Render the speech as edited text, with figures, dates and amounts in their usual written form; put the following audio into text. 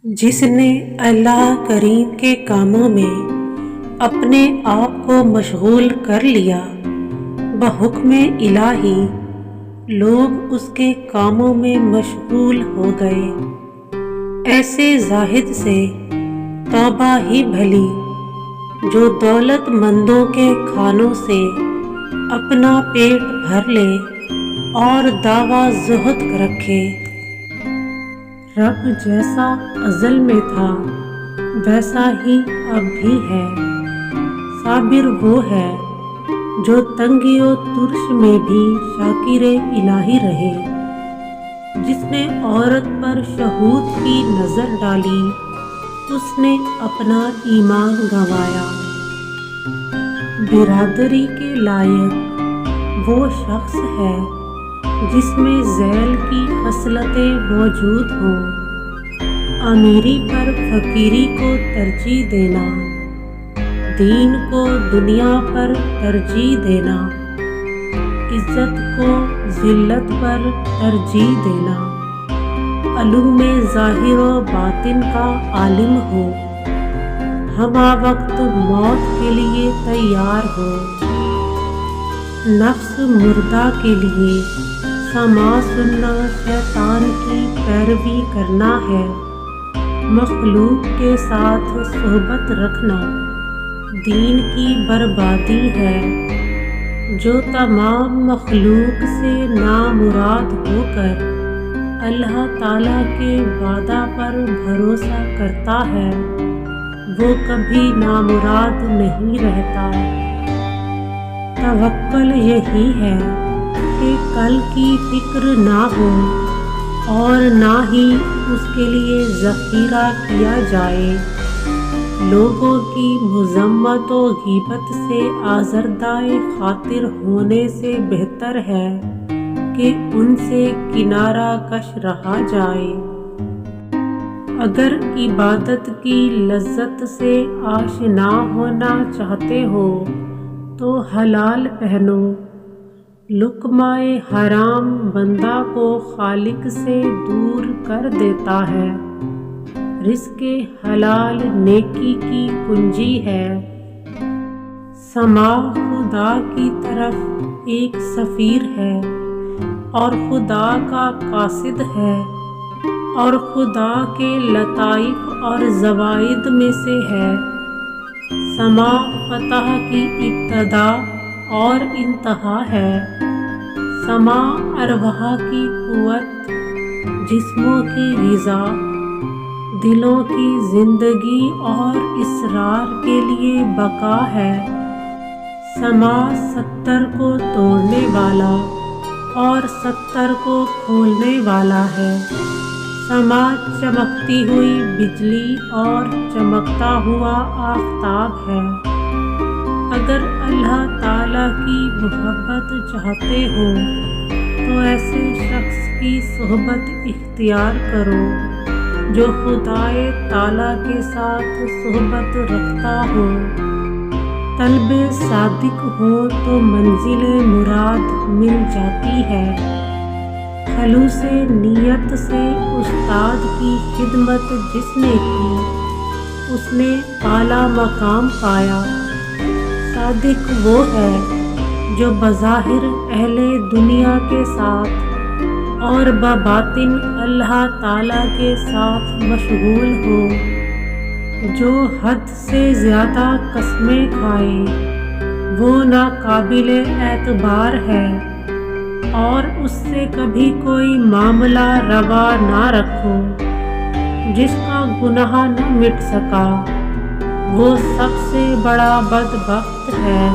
جس نے اللہ کریم کے کاموں میں اپنے آپ کو مشغول کر لیا، بحکم الہی لوگ اس کے کاموں میں مشغول ہو گئے۔ ایسے زاہد سے توبہ ہی بھلی جو دولت مندوں کے کھانوں سے اپنا پیٹ بھر لے اور دعویٰ زہد رکھے۔ رب جیسا ازل میں تھا ویسا ہی اب بھی ہے۔ صابر وہ ہے جو تنگی و ترش میں بھی شاکر الہی رہے۔ جس نے عورت پر شہوت کی نظر ڈالی اس نے اپنا ایمان گنوایا۔ برادری کے لائق وہ شخص ہے جس میں ذیل کی خصلتیں موجود ہوں۔ امیری پر فقیری کو ترجیح دینا، دین کو دنیا پر ترجیح دینا، عزت کو ذلت پر ترجیح دینا، علوم ظاہر و باطن کا عالم ہو، ہمہ وقت موت کے لیے تیار ہو، نفس مردہ کے لیے سما سننا شیطان کی پیروی کرنا ہے، مخلوق کے ساتھ صحبت رکھنا دین کی بربادی ہے۔ جو تمام مخلوق سے نامراد ہو کر اللہ تعالیٰ کے وعدہ پر بھروسہ کرتا ہے وہ کبھی نامراد نہیں رہتا۔ توکل یہی ہے کہ کل کی فکر نہ ہو اور نہ ہی اس کے لیے ذخیرہ کیا جائے۔ لوگوں کی مذمت و غیبت سے آزردہ خاطر ہونے سے بہتر ہے کہ ان سے کنارہ کش رہا جائے۔ اگر عبادت کی لذت سے آشنا ہونا چاہتے ہو تو حلال پہنو۔ لقمہ حرام بندہ کو خالق سے دور کر دیتا ہے۔ رزق حلال نیکی کی کنجی ہے۔ سماع خدا کی طرف ایک سفیر ہے اور خدا کا قاصد ہے، اور خدا کے لطائف اور زوائد میں سے ہے۔ سماع فتح کی ابتدا اور انتہا ہے۔ سماع ارواح کی قوت، جسموں کی غذا، دلوں کی زندگی اور اسرار کے لیے بقا ہے۔ سماع 70 کو توڑنے والا اور 70 کو کھولنے والا ہے۔ سماع چمکتی ہوئی بجلی اور چمکتا ہوا آفتاب ہے۔ اگر اللہ تعالیٰ کی محبت چاہتے ہو تو ایسے شخص کی صحبت اختیار کرو جو خدائے تعالیٰ کے ساتھ صحبت رکھتا ہو۔ طلب صادق ہو تو منزل مراد مل جاتی ہے۔ خلوص نیت سے استاد کی خدمت جس نے کی اس نے اعلیٰ مقام پایا۔ صادق وہ ہے جو بظاہر اہل دنیا کے ساتھ اور بباطن اللہ تعالیٰ کے ساتھ مشغول ہو۔ جو حد سے زیادہ قسمیں کھائے وہ ناقابل اعتبار ہے، اور اس سے کبھی کوئی معاملہ روا نہ رکھو۔ جس کا گناہ نہ مٹ سکا وہ سب سے بڑا بدبخت ہے۔